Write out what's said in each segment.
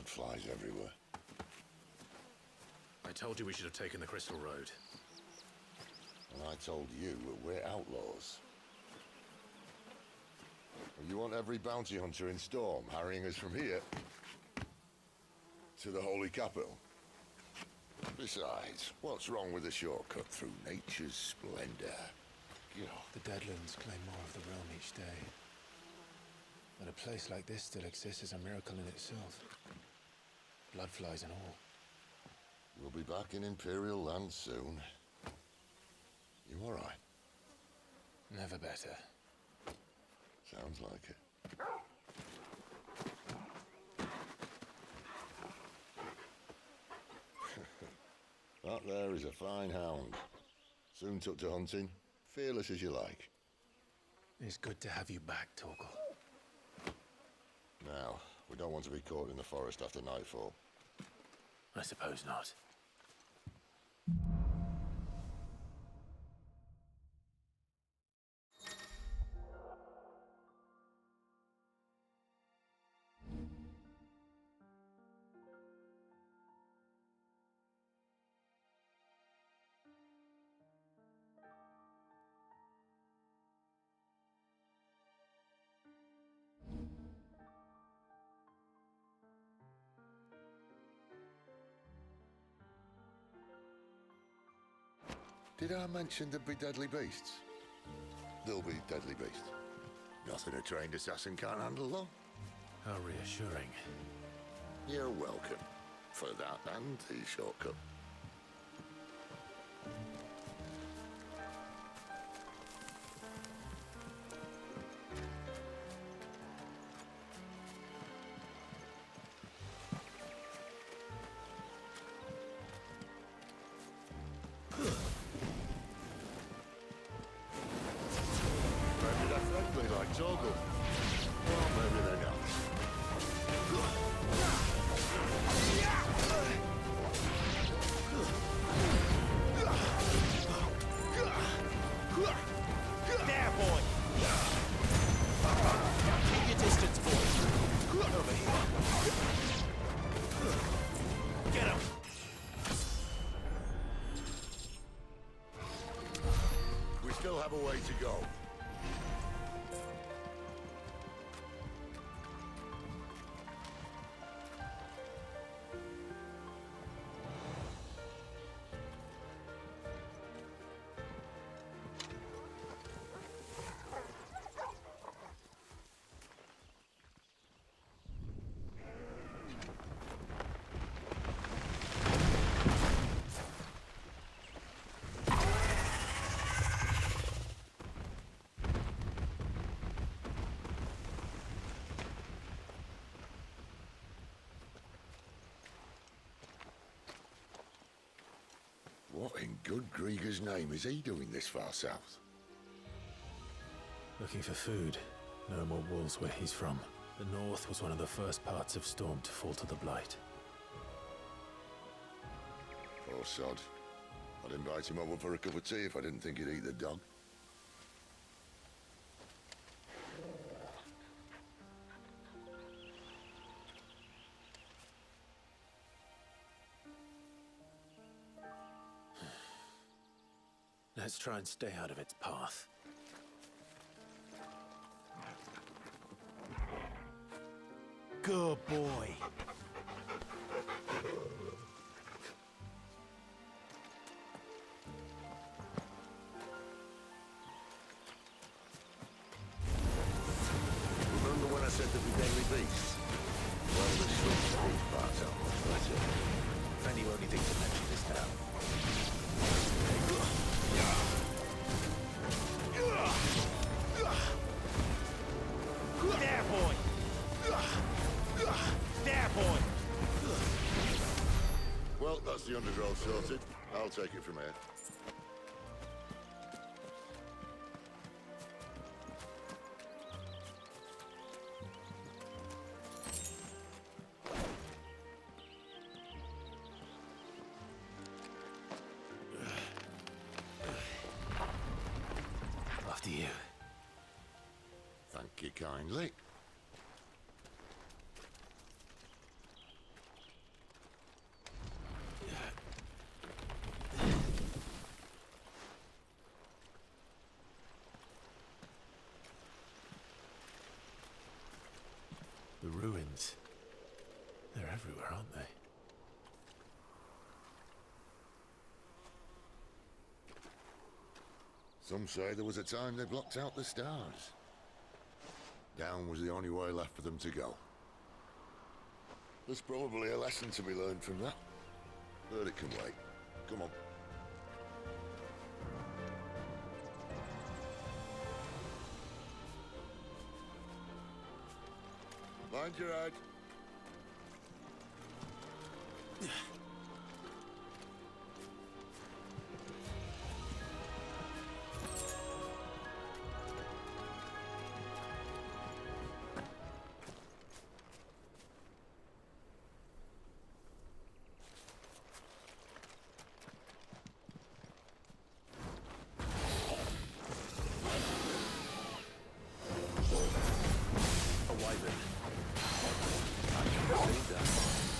blood flies everywhere. I told you we should have taken the Crystal Road. And I told you that we're outlaws. You want every bounty hunter in Storm harrying us from here to the Holy Capital? Besides, what's wrong with a shortcut through nature's splendor? The Deadlands claim more of the realm each day. But a place like this still exists is a miracle in itself. Bloodflies and all. We'll be back in Imperial land soon. You all right? Never better. Sounds like it. That there is a fine hound. Soon took to hunting. Fearless as you like. It's good to have you back, Torgal. Now, we don't want to be caught in the forest after nightfall. I suppose not. Did I mention there'd be deadly beasts? There'll be deadly beasts. Nothing a trained assassin can't handle, though. How reassuring. You're welcome. For that and the shortcut. Have a way to go. What in good Grieger's name is he doing this far south? Looking for food. No more wolves where he's from. The north was one of the first parts of Storm to fall to the Blight. Poor sod. I'd invite him over for a cup of tea if I didn't think he'd eat the dog. Let's try and stay out of its path. Good boy. Remember when I said there'd be deadly beasts? Well, there's some these parts out there, that's it. Plenty only things to mention this town. There, boy! There, boy! Well, that's the undergrowth sorted. I'll take it from here. After you. Thank you kindly. ruins. They're everywhere, aren't they? Some say there was a time they blocked out the stars. Down was the only way left for them to go. There's probably a lesson to be learned from that. But it can wait. Come on. Mind your head.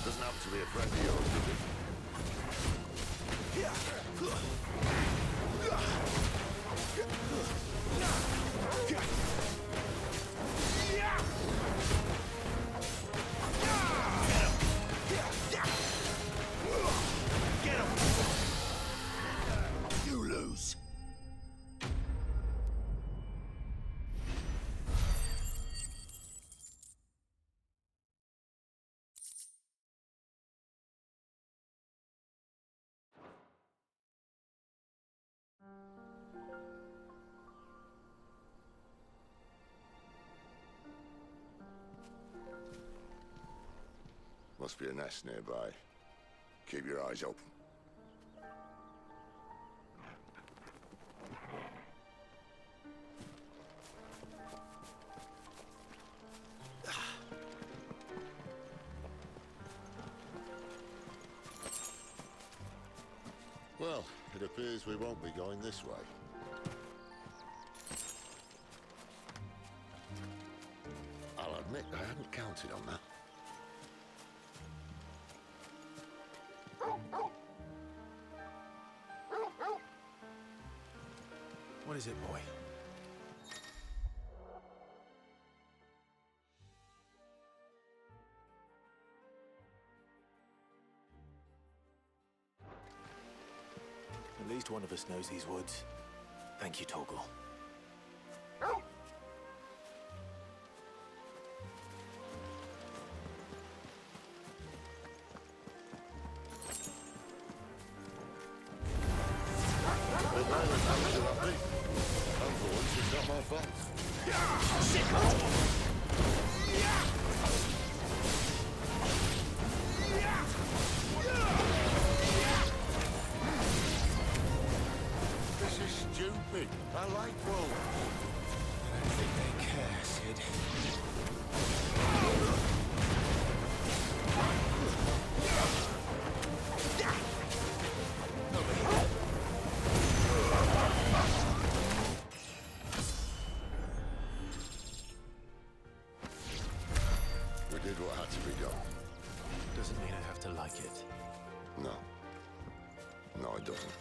Doesn't happen to be a friend of yours, does it? You lose. Must be a nest nearby. Keep your eyes open. Well, it appears we won't be going this way. I'll admit I hadn't counted on that. What is it, boy? At least one of us knows these woods. Thank you, Torgal. It's not my fault. This is stupid. I like wolves. I don't think they care, Sid. We did what had to be done. Doesn't mean I have to like it. No. No, it doesn't.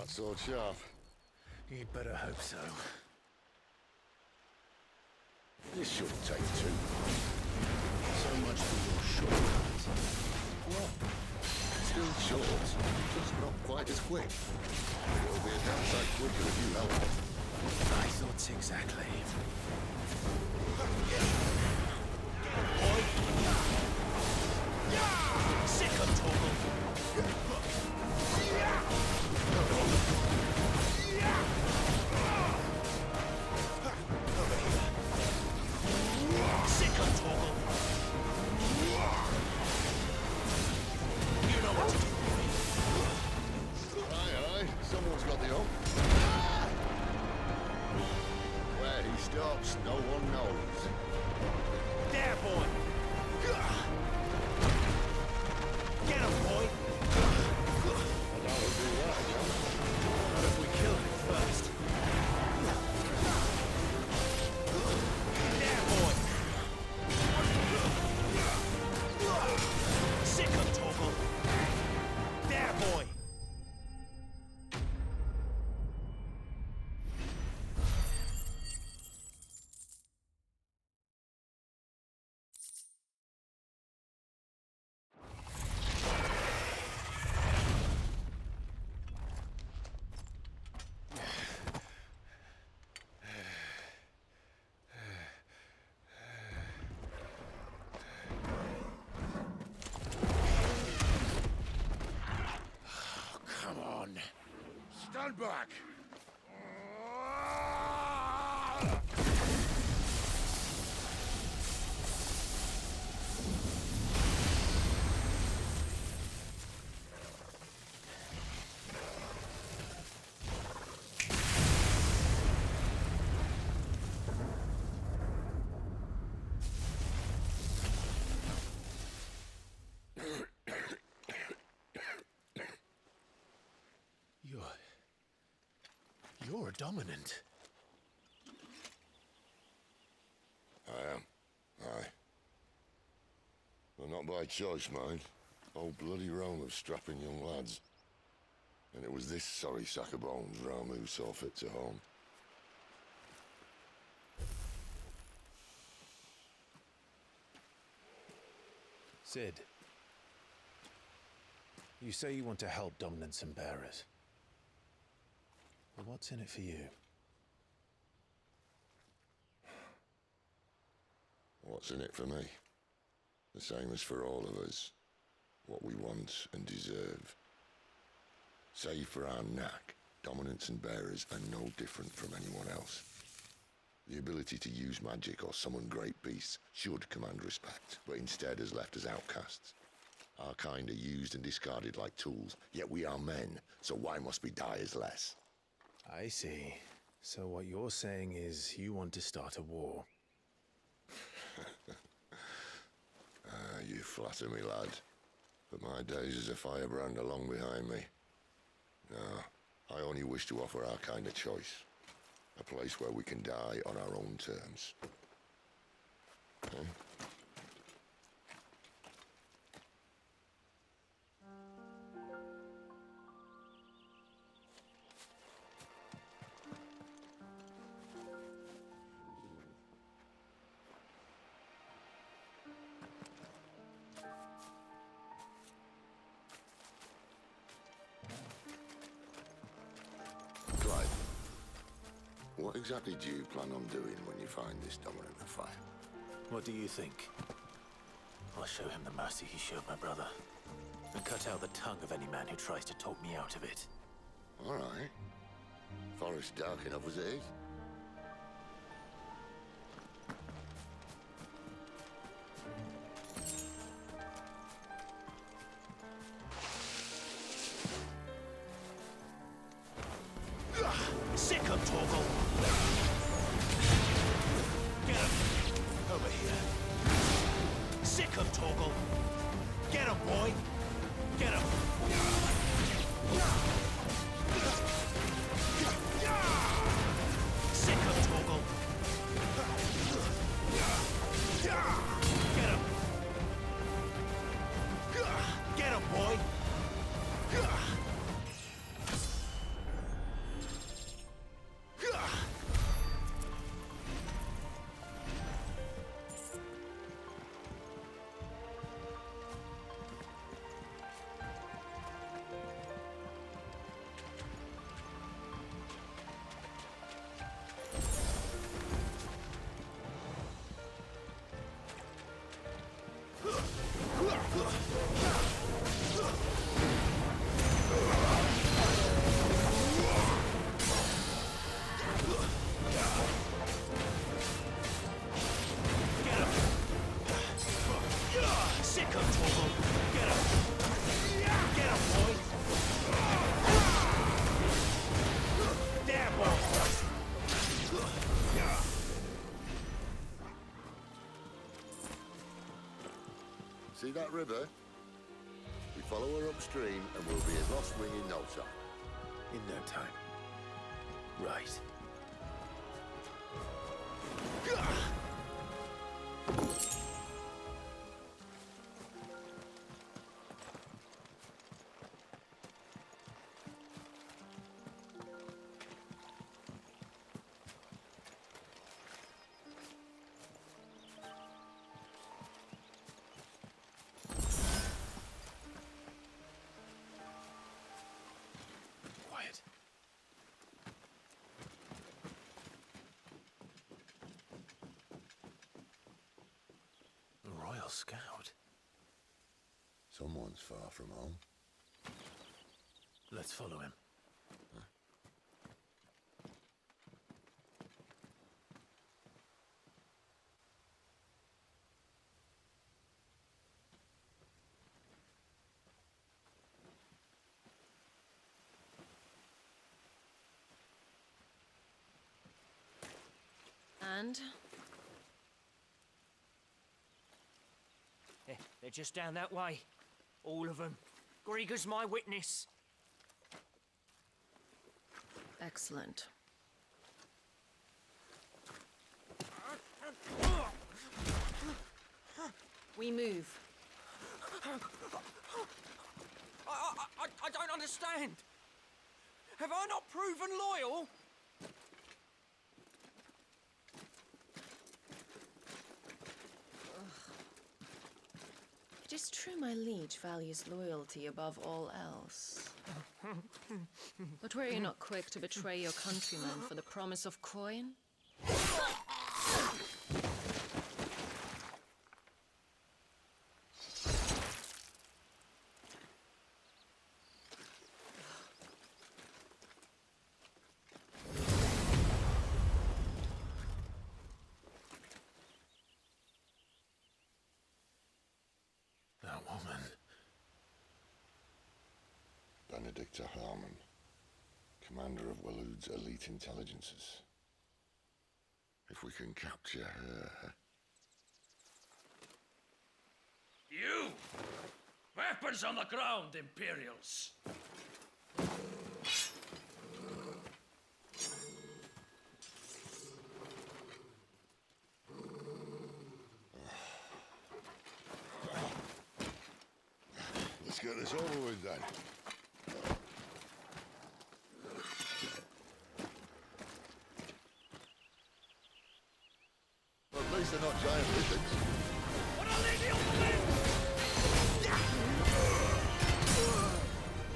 Sword sharp. You'd better hope so. This shouldn't take two. So much for your shortcuts. What? Still short, just not quite as quick. It'll be a downside quicker if you help. My thoughts exactly. Sick of Torgal. Sick of Torgal. You know what to do, boy. Aye, someone's got the hump. Where he stops, no one knows. There, boy. Get him, boy. I doubt he'll do that, John. Not if we kill him first. There, boy. Sick of Torgal. There, boy. Come on. Stand back. You're a dominant. I am. Aye. Well, not by choice, mind. Whole bloody realm of strapping young lads. And it was this sorry sack of bones Ram who saw fit to home. Sid. You say you want to help dominants and bearers. But what's in it for you? What's in it for me? The same as for all of us. What we want and deserve. Save for our knack, dominants and bearers are no different from anyone else. The ability to use magic or summon great beasts should command respect, but instead has left us outcasts. Our kind are used and discarded like tools, yet we are men, so why must we die as less? I see. So what you're saying is you want to start a war. You flatter me, lad. But my days as a firebrand are long behind me. No, I only wish to offer our kind a choice. A place where we can die on our own terms. Okay? What exactly do you plan on doing when you find this dominant of fire? What do you think? I'll show him the mercy he showed my brother. And cut out the tongue of any man who tries to talk me out of it. All right. Forest dark enough as it is. Sick of Torgal! Get him! Over here. Sick of Torgal! Get him, boy! Get him! river. We follow her upstream and we'll be in Lostwing in no time. In no time. Right. Quiet. A Royal Scout. Someone's far from home. Let's follow him. And? They're just down that way. All of them. Grieger's my witness. Excellent. We move. I don't understand. Have I not proven loyal? It is true my liege values loyalty above all else. But were you not quick to betray your countrymen for the promise of coin? That woman. Benedicta Harmon, commander of Walood's elite intelligences. If we can capture her... You! Weapons on the ground, Imperials! Let's get this over with then. Well, at least they're not giant lizards. What a lady on the left!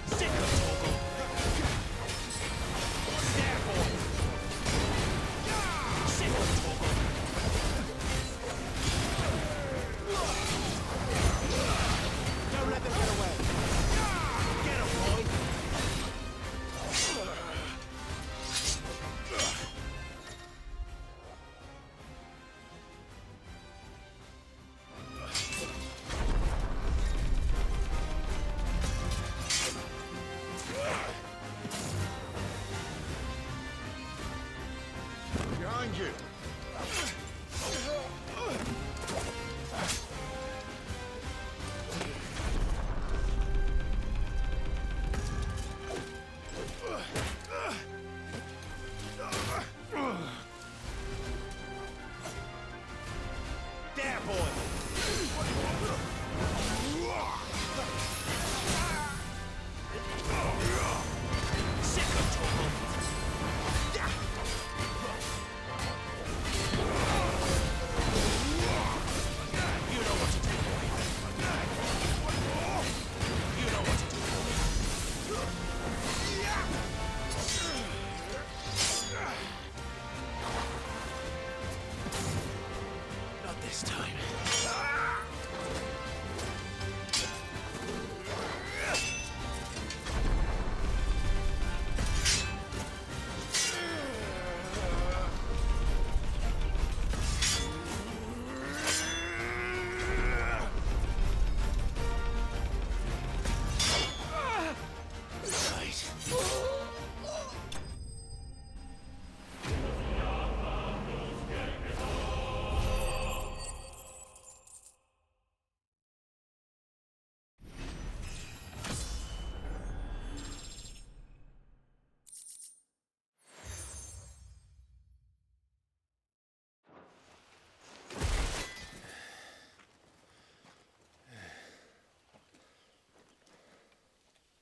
Sick of Torgal. What's there for? Sick of Torgal. Don't let them get away. Get him, boy.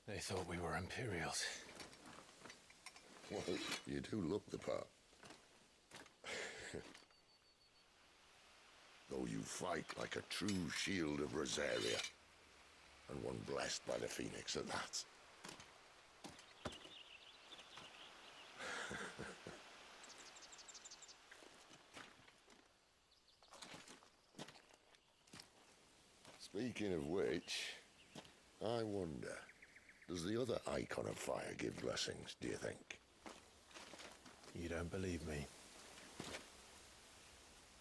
They thought we were Imperials. Well, you do look the part. Though you fight like a true shield of Rosaria. And one blessed by the Phoenix at that. Speaking of which, I wonder, does the other icon of fire give blessings, do you think? You don't believe me?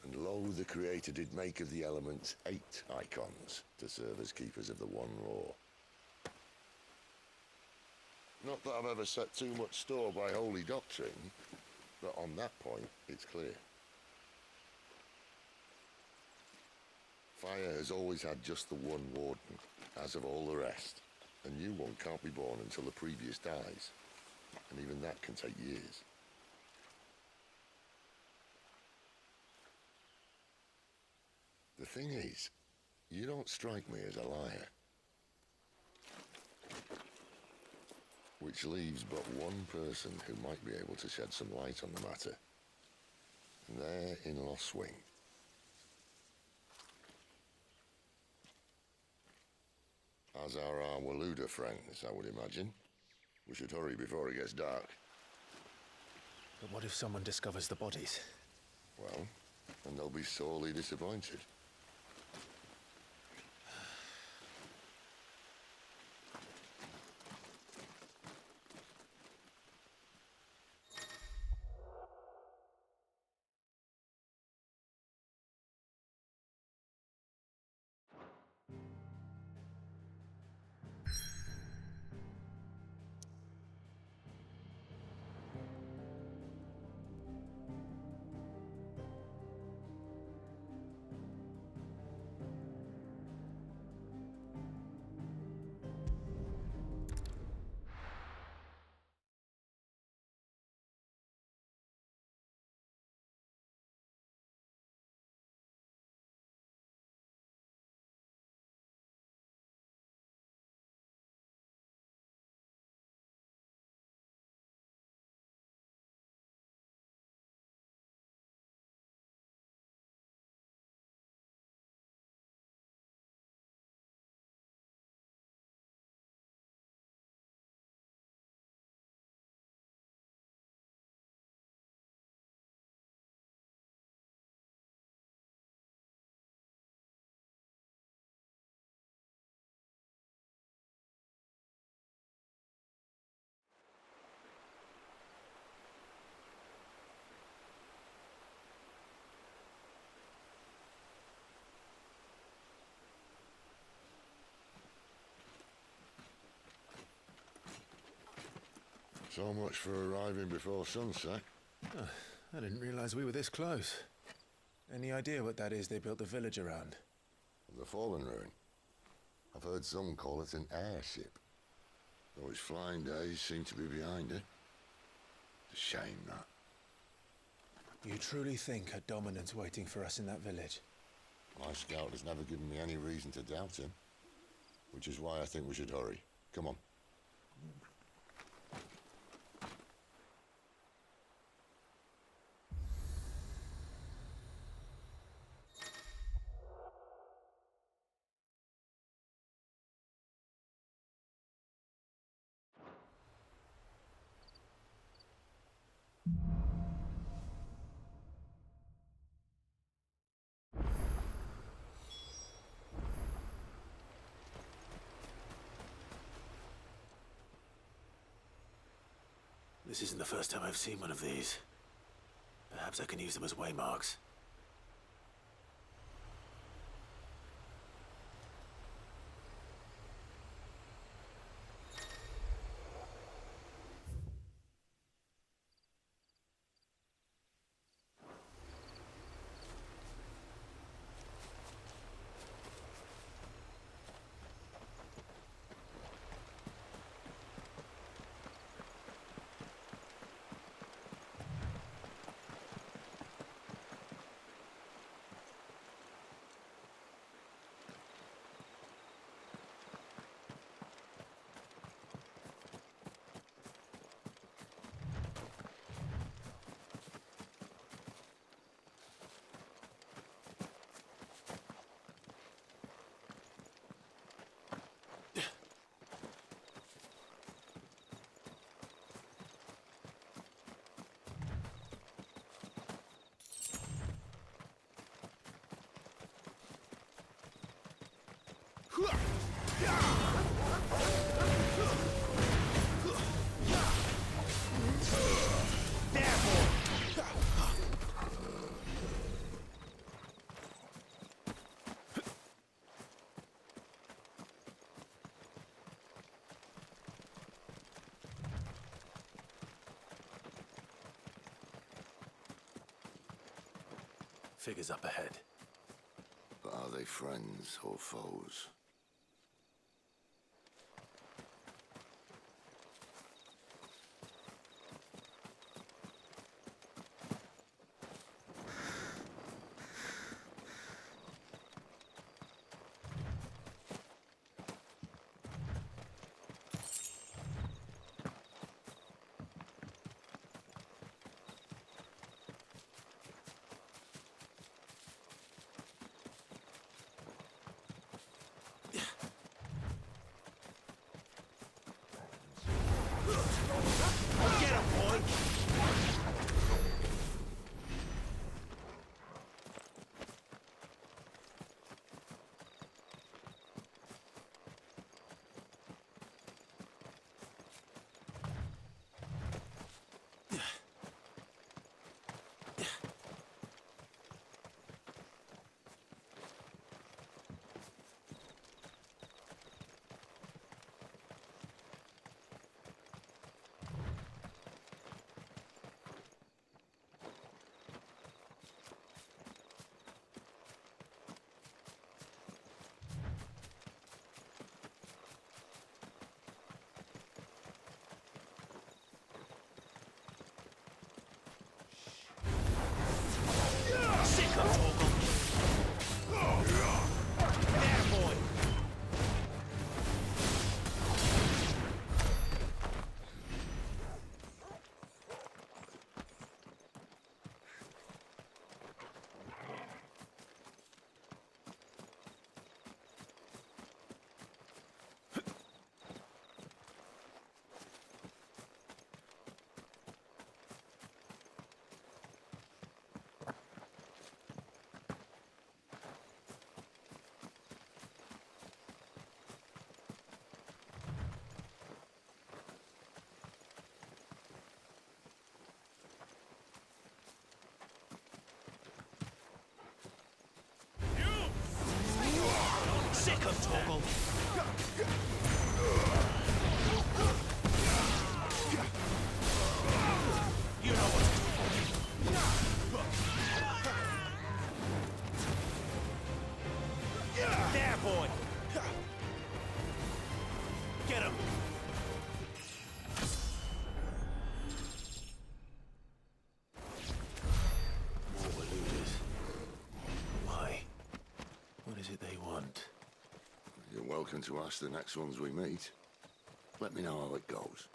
And lo, the Creator did make of the elements 8 icons to serve as keepers of the one law. Not that I've ever set too much store by holy doctrine, but on that point, it's clear. Fire has always had just the one warden, as of all the rest. A new one can't be born until the previous dies, and even that can take years. The thing is, you don't strike me as a liar. Which leaves but one person who might be able to shed some light on the matter. And they're in Lostwing. As are our Waluda friends, I would imagine. We should hurry before it gets dark. But what if someone discovers the bodies? Well, and they'll be sorely disappointed. So much for arriving before sunset. I didn't realize we were this close. Any idea what that is they built the village around? The fallen ruin. I've heard some call it an airship. Though its flying days seem to be behind it. It's a shame, that. You truly think a dominant's waiting for us in that village? My scout has never given me any reason to doubt him. Which is why I think we should hurry. Come on. This isn't the first time I've seen one of these. Perhaps I can use them as waymarks. Figures up ahead. But are they friends or foes? Get him, boy! Sick of Torgal! There, boy! Sick of Torgal! You know what to do. There, boy! Get him! More Waluders. Why? What is it they want? You're welcome to ask the next ones we meet. Let me know how it goes.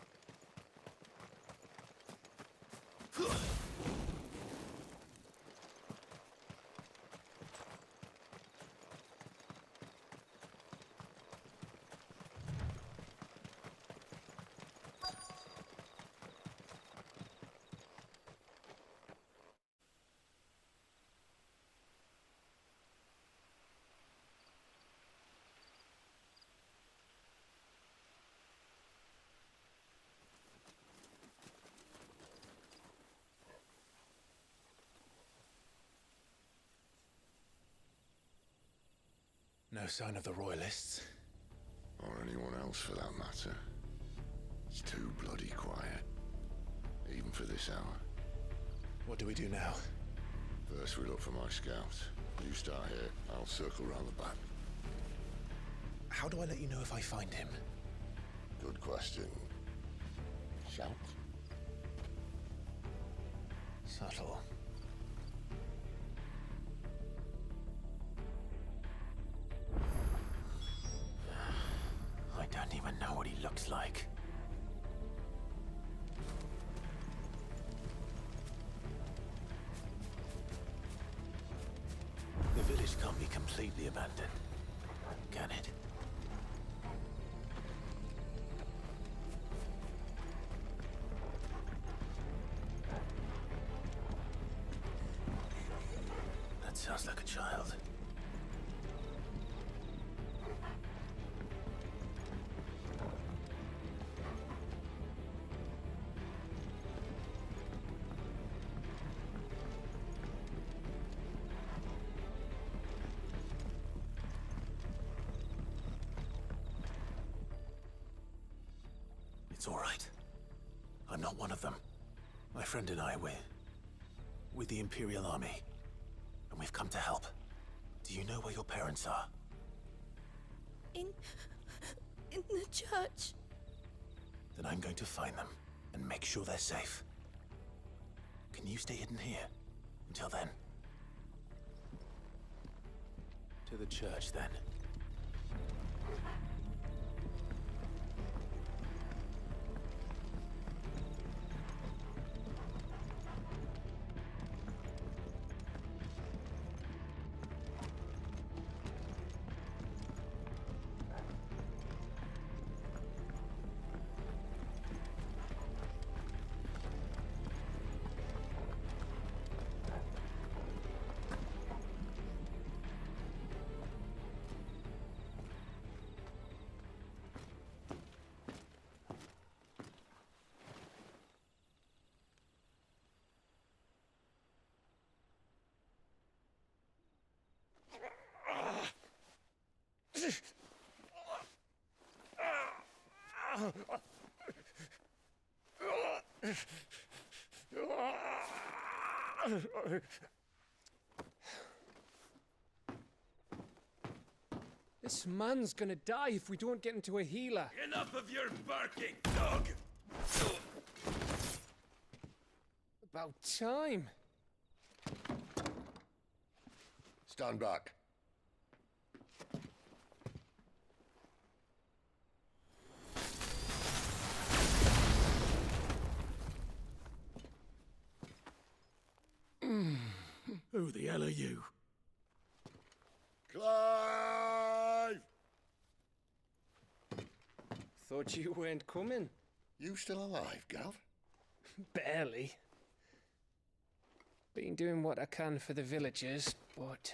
No sign of the Royalists. Or anyone else for that matter. It's too bloody quiet. Even for this hour. What do we do now? First we look for my scout. You start here, I'll circle round the back. How do I let you know if I find him? Good question. Shout? Subtle. I don't even know what he looks like. The village can't be completely abandoned, can it? That sounds like a child. It's all right. I'm not one of them. My friend and I, we're with the Imperial Army. And we've come to help. Do you know where your parents are? In the church. Then I'm going to find them and make sure they're safe. Can you stay hidden here until then? To the church, then. This man's gonna die if we don't get into a healer. Enough of your barking, dog! About time. Stand back. Who the hell are you? Clive! Thought you weren't coming. You still alive, Gav? Barely. Been doing what I can for the villagers, but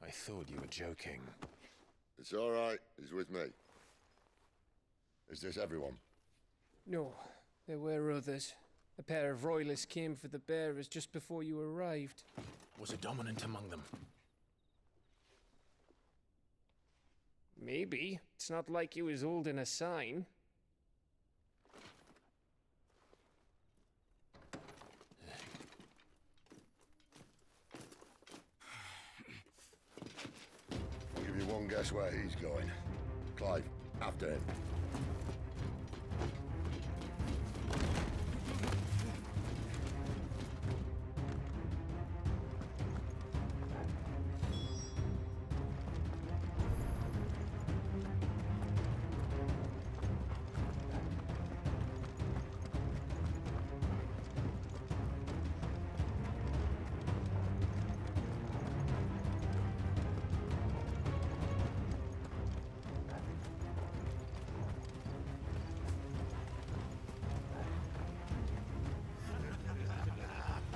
I thought you were joking. It's all right. He's with me. Is this everyone? no, there were others. A pair of royalists came for the bearers just before you arrived. Was a dominant among them? Maybe. It's not like he was holding a sign. I'll give you one guess where he's going. Clive, after him.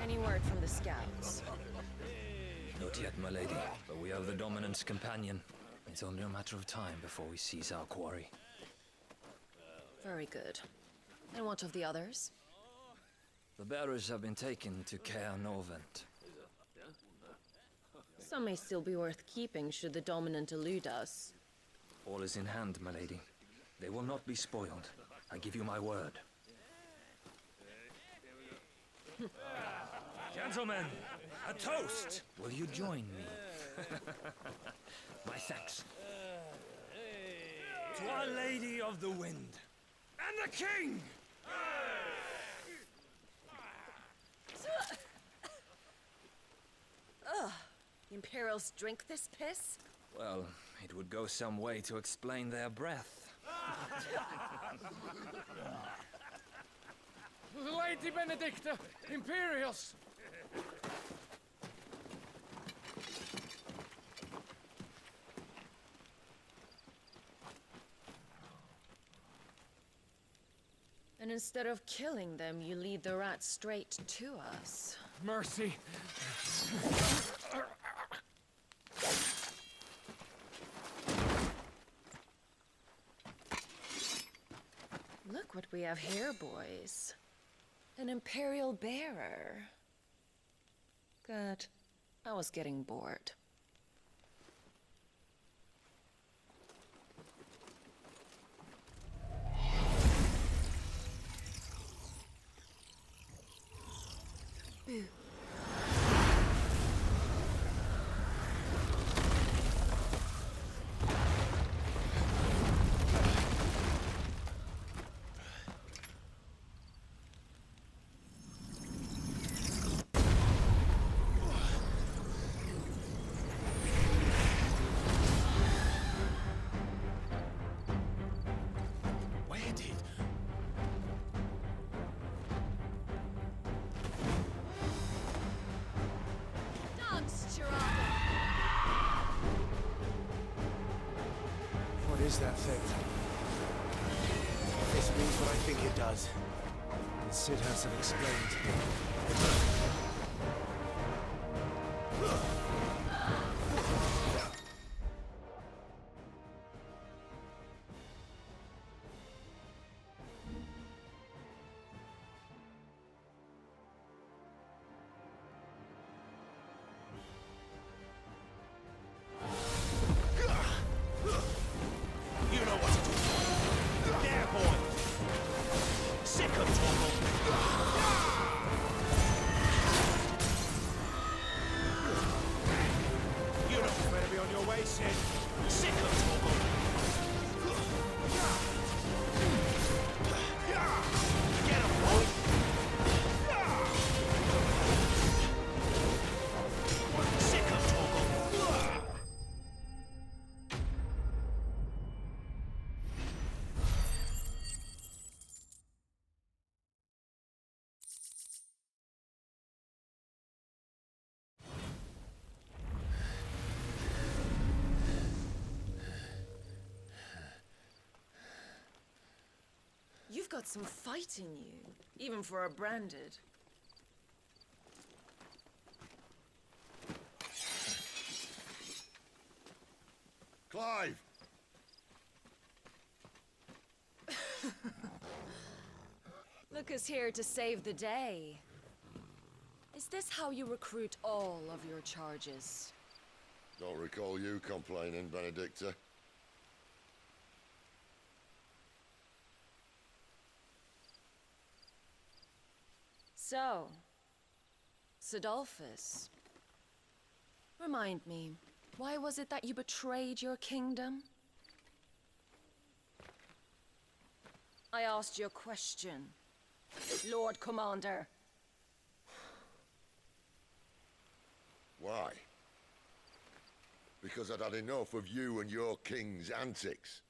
Any word from the scouts? Not yet, my lady, but we have the Dominant's companion. It's only a matter of time before we seize our quarry. Very good. And what of the others? The bearers have been taken to Caer Novent. Some may still be worth keeping should the dominant elude us. All is in hand, my lady. They will not be spoiled. I give you my word. Gentlemen, a toast! Will you join me? My thanks. To Our Lady of the Wind. And the King! The Imperials drink this piss? Well, it would go some way to explain their breath. Lady Benedicta! Imperials! And instead of killing them, you lead the rats straight to us. Mercy! Look what we have here, boys. An Imperial bearer. Good. I was getting bored. did. Dance, Gerard! What is that thing? This means what I think it does. Sid hasn't explained. You know what to do. There, boy. Sick of trouble. You know you better be on your way, Sid. Sick of trouble. Get him, boy. Sick of trouble. You've got some fight in you, even for a branded. Clive! Lucas here to save the day. Is this how you recruit all of your charges? Don't recall you complaining, Benedicta. So, Sidolphus, remind me, why was it that you betrayed your kingdom? I asked you a question, Lord Commander. Why? Because I'd had enough of you and your king's antics.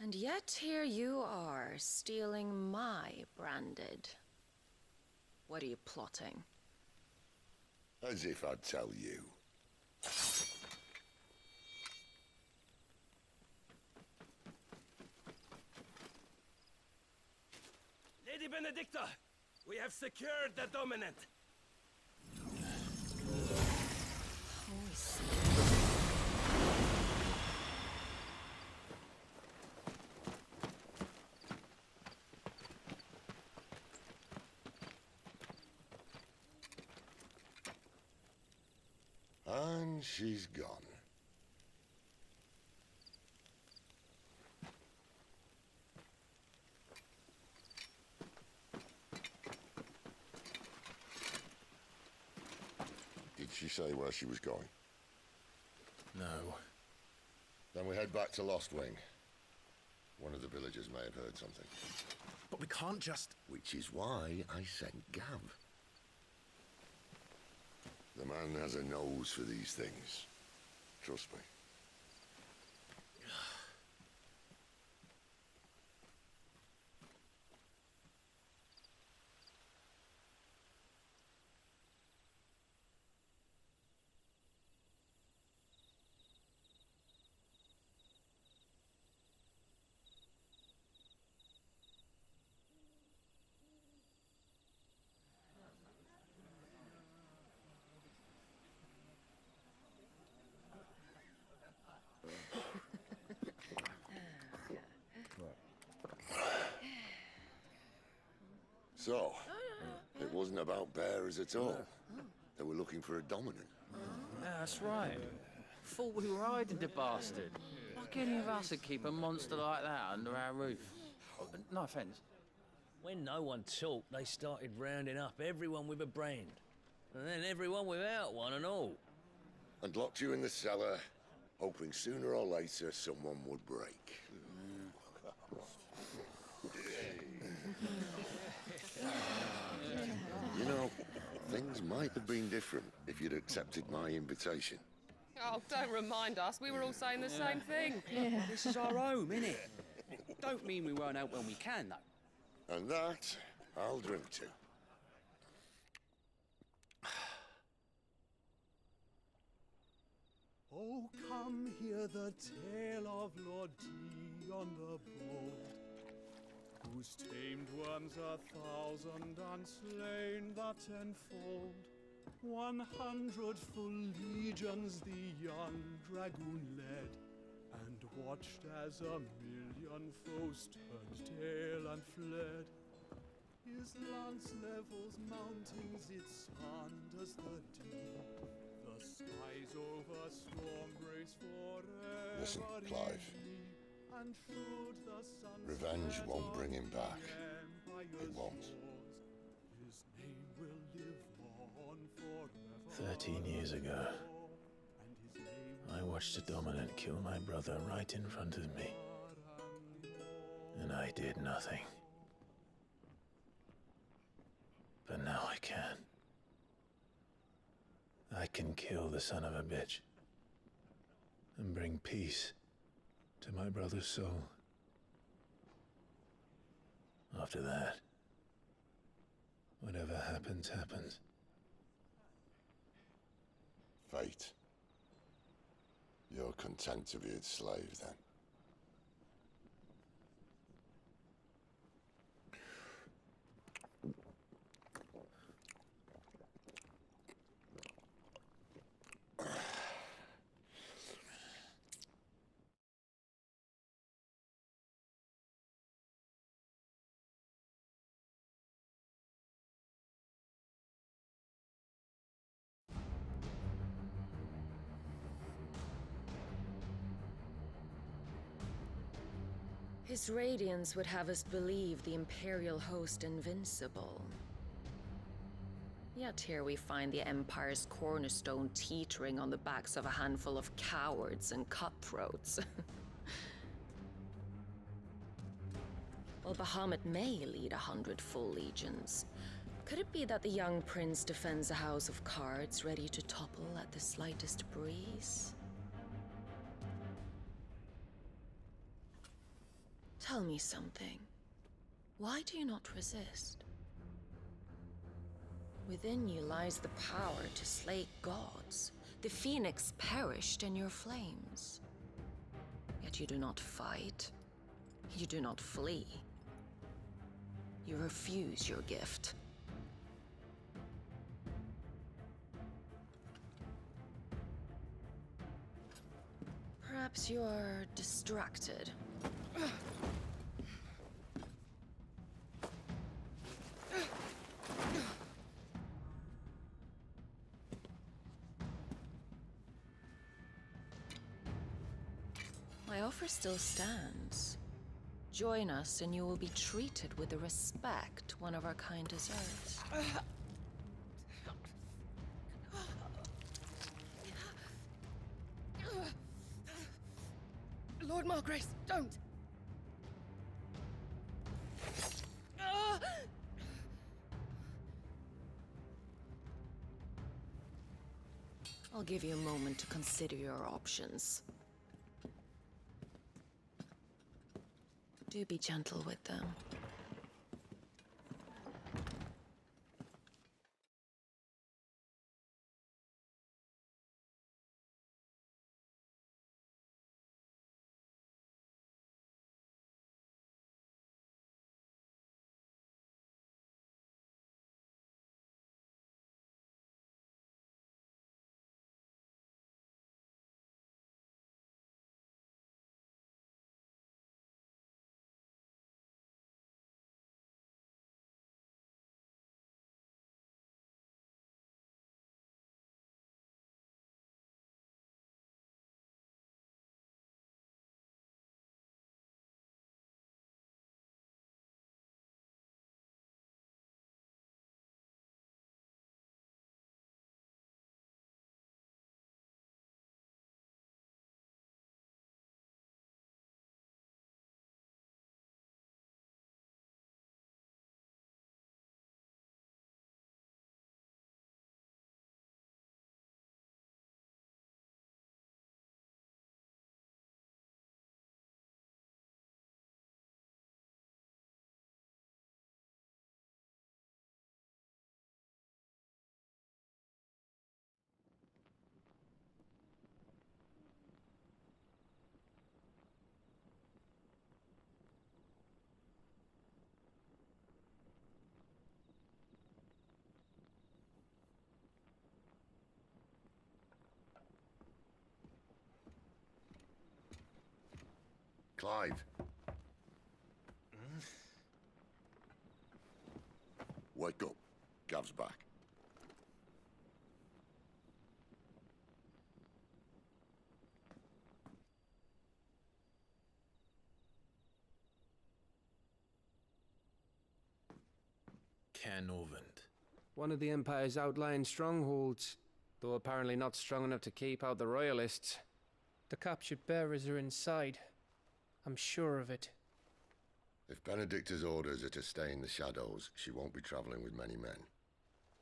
And yet here you are, stealing my branded. What are you plotting? As if I'd tell you. Lady Benedicta, we have secured the dominant. Holy smokes. And she's gone. Did she say where she was going? No. Then we head back to Lostwing. One of the villagers may have heard something. But we can't just... Which is why I sent Gav. The man has a nose for these things. Trust me. So, it wasn't about bearers at all. They were looking for a dominant. Yeah, that's right. Thought we were hiding the bastard. Like any of us would keep a monster like that under our roof. No offence. When no one talked, they started rounding up everyone with a brand. And then everyone without one and all. And locked you in the cellar, hoping sooner or later someone would break. You know, things might have been different if you'd accepted my invitation. Oh, don't remind us. We were all saying the same thing. This is our home, innit? Don't mean we won't help when we can, though. And that I'll drink to. Oh, come hear the tale of Lord T on the bold, whose tamed worms 1,000 and slain the tenfold. 100 full legions the young dragoon led, and watched as 1,000,000 foes turned tail and fled. His lance levels mountains, it sanders the deep. The skies over storm breaks forever. Listen, Clive. And should the sun Revenge won't bring him back. It won't. His name will live on forever. 13 years ago, I watched a dominant kill my brother right in front of me. And I did nothing. But now I can. I can kill the son of a bitch and bring peace to my brother's soul. After that, whatever happens, happens. Fate. You're content to be its slave, then? His radiance would have us believe the Imperial host invincible. Yet here we find the Empire's cornerstone teetering on the backs of a handful of cowards and cutthroats. While Bahamut may lead 100 full legions, could it be that the young prince defends a house of cards ready to topple at the slightest breeze? Tell me something. Why do you not resist? Within you lies the power to slay gods. The phoenix perished in your flames. Yet you do not fight. You do not flee. You refuse your gift. Perhaps you're distracted. My offer still stands. Join us and you will be treated with the respect one of our kind deserves. Lord Margrace, don't! I'll give you a moment to consider your options. Do be gentle with them. Clive. Wake up. Gav's back. Cairnorvand. One of the Empire's outlying strongholds, though apparently not strong enough to keep out the Royalists. The captured bearers are inside. I'm sure of it. If Benedicta's orders are to stay in the shadows, she won't be traveling with many men.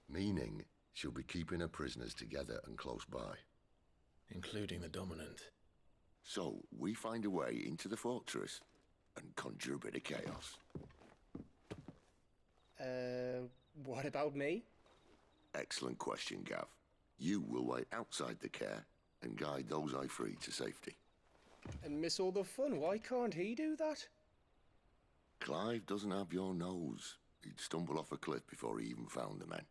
Meaning, she'll be keeping her prisoners together and close by. Including the Dominant. So, we find a way into the fortress and conjure a bit of chaos. What about me? Excellent question, Gav. You will wait outside the care and guide those I free to safety. And miss all the fun. Why can't he do that? Clive doesn't have your nose. He'd stumble off a cliff before he even found the men.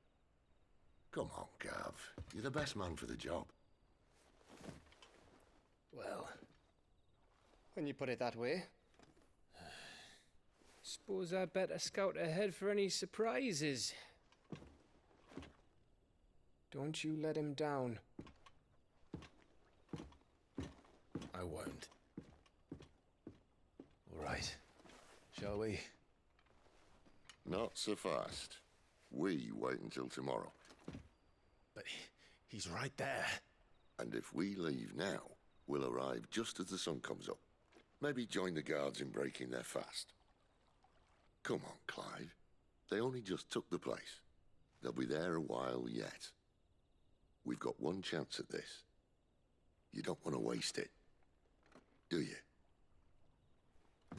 Come on, Gav. You're the best man for the job. Well, when you put it that way. Suppose I'd better scout ahead for any surprises. Don't you let him down. I won't. All right. Shall we? Not so fast. We wait until tomorrow. But he's right there. And if we leave now, we'll arrive just as the sun comes up. Maybe join the guards in breaking their fast. Come on, Clive. They only just took the place. They'll be there a while yet. We've got one chance at this. You don't want to waste it, do you?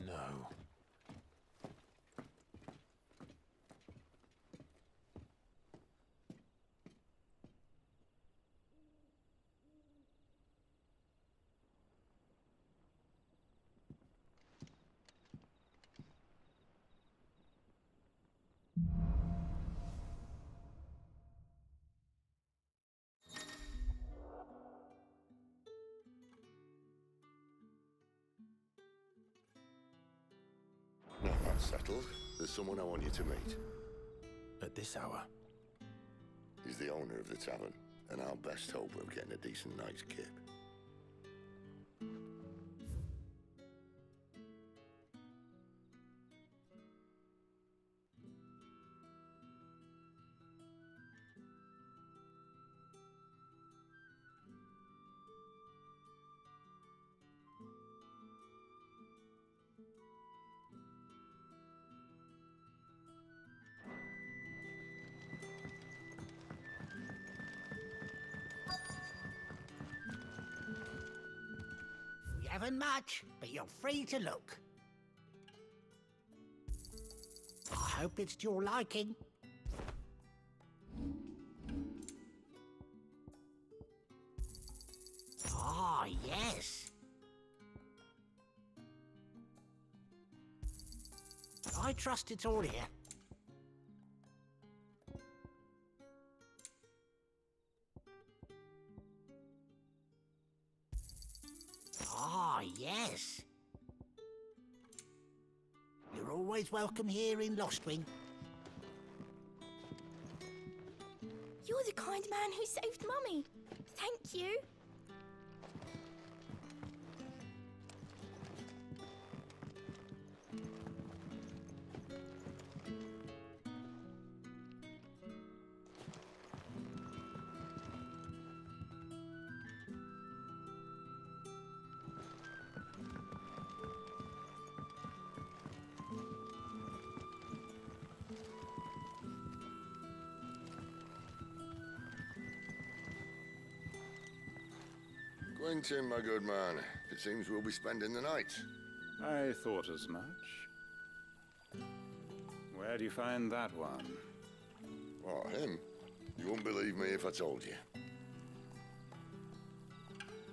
No. Now that's settled. There's someone I want you to meet. At this hour? He's the owner of the tavern, and our best hope of getting a decent night's kip. We haven't much, but you're free to look. I hope it's to your liking. Ah, yes. I trust it's all here. Ah, yes. You're always welcome here in Lostwing. You're the kind man who saved Mummy. Thank you. Quentin, my good man. It seems we'll be spending the night. I thought as much. Where do you find that one? What, him? You wouldn't believe me if I told you.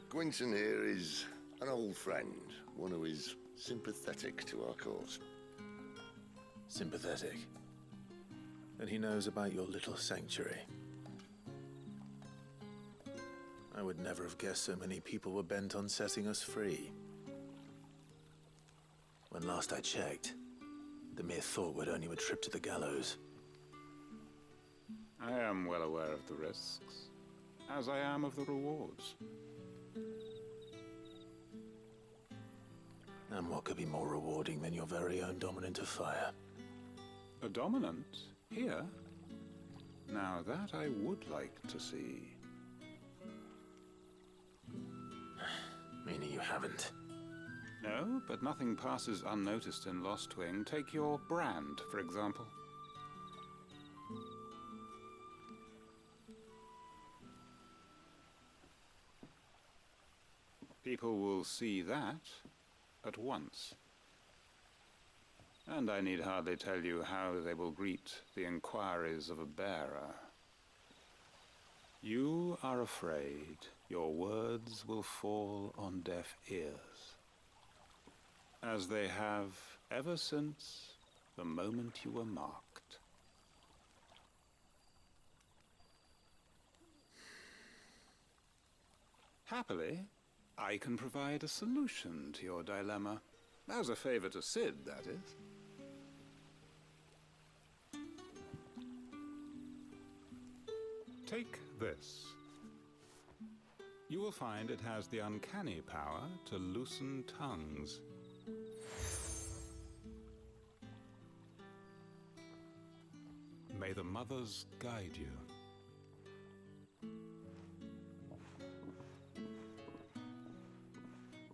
Quentin here is an old friend, one who is sympathetic to our cause. Sympathetic. And he knows about your little sanctuary. I would never have guessed so many people were bent on setting us free. When last I checked, the mere thought would earn you a trip to the gallows. I am well aware of the risks, as I am of the rewards. And what could be more rewarding than your very own dominant of fire? A dominant? Here? Now that I would like to see. Meaning you haven't? No, but nothing passes unnoticed in Lostwing. Take your brand, for example. People will see that at once. And I need hardly tell you how they will greet the inquiries of a bearer. You are afraid your words will fall on deaf ears, as they have ever since the moment you were marked. Happily, I can provide a solution to your dilemma. As a favor to Sid, that is. Take this. You will find it has the uncanny power to loosen tongues. May the mothers guide you.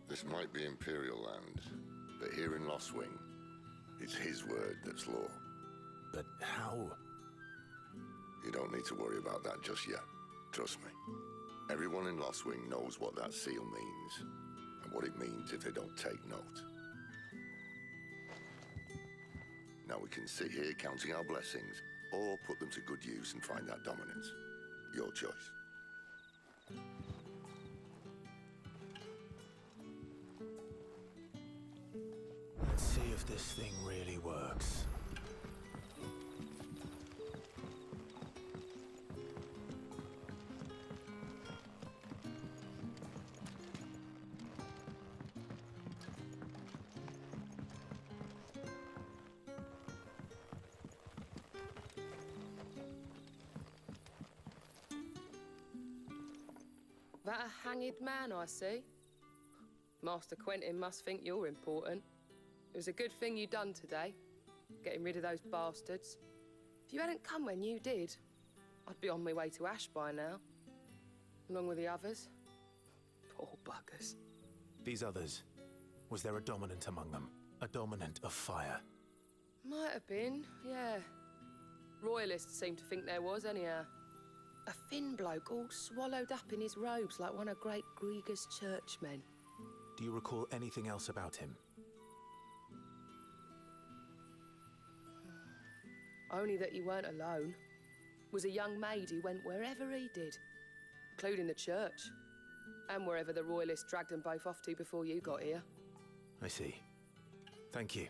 This might be Imperial land, but here in Lostwing, it's his word that's law. But how? You don't need to worry about that just yet. Trust me. Everyone in Lostwing knows what that seal means, and what it means if they don't take note. Now we can sit here counting our blessings, or put them to good use and find that dominance. Your choice. Let's see if this thing really works. That a hanged man I see? Master Quentin must think you're important. It was a good thing you done today, getting rid of those bastards. If you hadn't come when you did, I'd be on my way to Ash by now, along with the others. Poor buggers. These others, was there a dominant among them? A dominant of fire? Might have been, yeah. Royalists seem to think there was, anyhow. A thin bloke all swallowed up in his robes like one of Great Grieger's churchmen. Do you recall anything else about him? Only that he weren't alone. Was a young maid who went wherever he did, including the church, and wherever the Royalists dragged them both off to before you got here. I see. Thank you.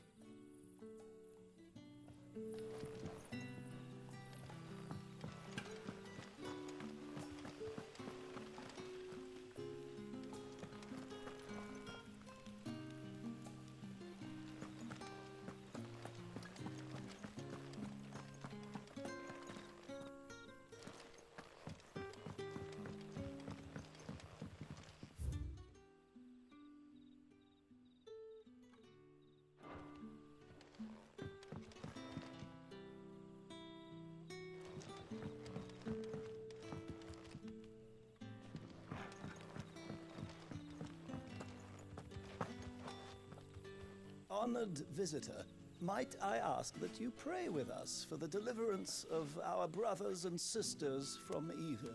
Honored visitor, might I ask that you pray with us for the deliverance of our brothers and sisters from evil?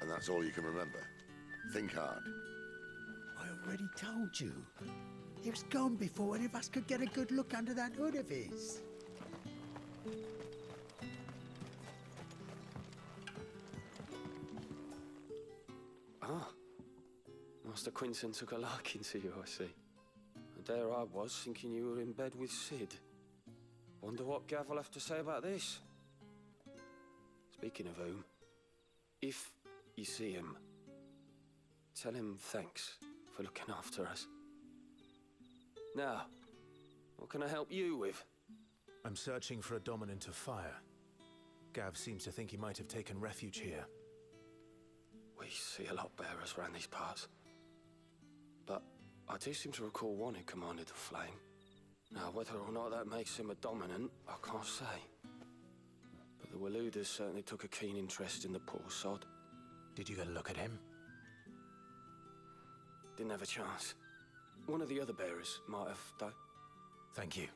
And that's all you can remember. Think hard. I already told you. He was gone before any of us could get a good look under that hood of his. Master Master Quinton took a liking to you, I see. And there I was, thinking you were in bed with Sid. Wonder what Gav will have to say about this. Speaking of whom, if you see him, tell him thanks for looking after us. Now, what can I help you with? I'm searching for a dominant of fire. Gav seems to think he might have taken refuge here. We see a lot bearers around these parts. But I do seem to recall one who commanded the flame. Now, whether or not that makes him a dominant, I can't say. But the Waluders certainly took a keen interest in the poor sod. Did you get a look at him? Didn't have a chance. One of the other bearers might have, though. Thank you.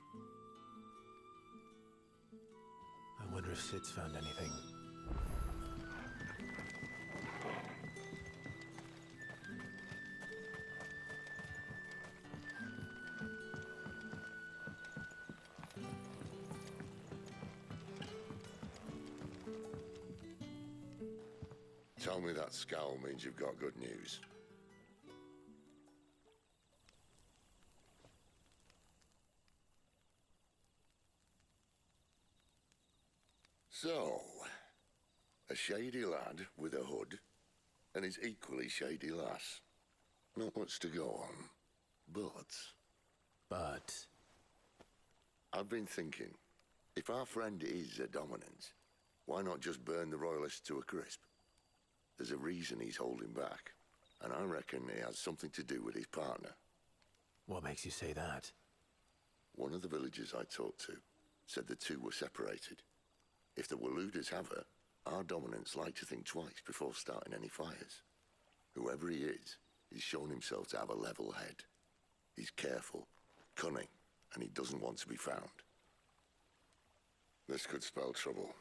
I wonder if Sid's found anything. Tell me that scowl means you've got good news. So, a shady lad with a hood, and his equally shady lass. Not much to go on, but... I've been thinking, if our friend is a dominant, why not just burn the Royalists to a crisp? There's a reason he's holding back, and I reckon it has something to do with his partner. What makes you say that? One of the villagers I talked to said the two were separated. If the Waluders have her, our dominants like to think twice before starting any fires. Whoever he is, he's shown himself to have a level head. He's careful, cunning, and he doesn't want to be found. This could spell trouble.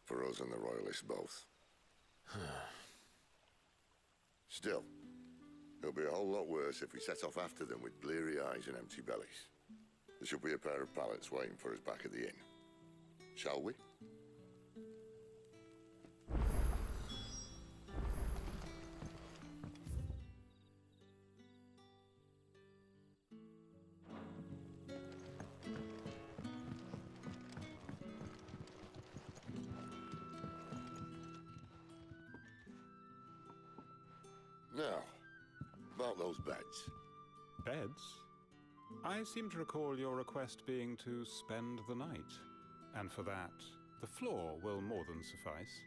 For us and the Royalists both. Still, it'll be a whole lot worse if we set off after them with bleary eyes and empty bellies. There should be a pair of pallets waiting for us back at the inn. Shall we? Now, about those beds. Beds? I seem to recall your request being to spend the night. And for that, the floor will more than suffice.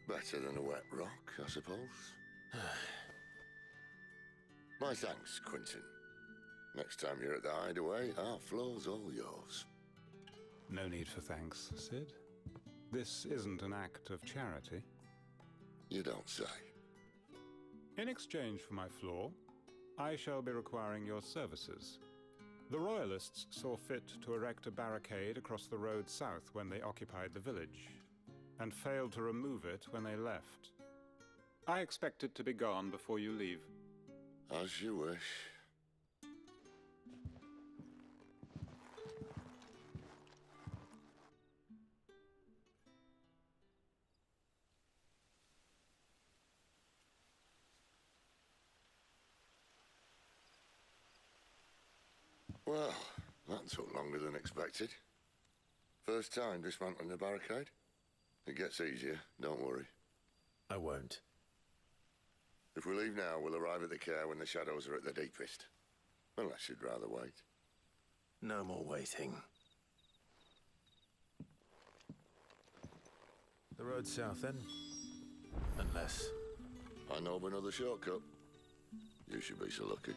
Better than a wet rock, I suppose. My thanks, Quinton. Next time you're at the hideaway, our floor's all yours. No need for thanks, Sid. This isn't an act of charity. You don't say. In exchange for my floor, I shall be requiring your services. The Royalists saw fit to erect a barricade across the road south when they occupied the village, and failed to remove it when they left. I expect it to be gone before you leave. As you wish. Well, that took longer than expected. First time dismantling a barricade? It gets easier, don't worry. I won't. If we leave now, we'll arrive at the care when the shadows are at their deepest. Unless you'd rather wait. No more waiting. The road south, then? Unless... I know of another shortcut. You should be so lucky.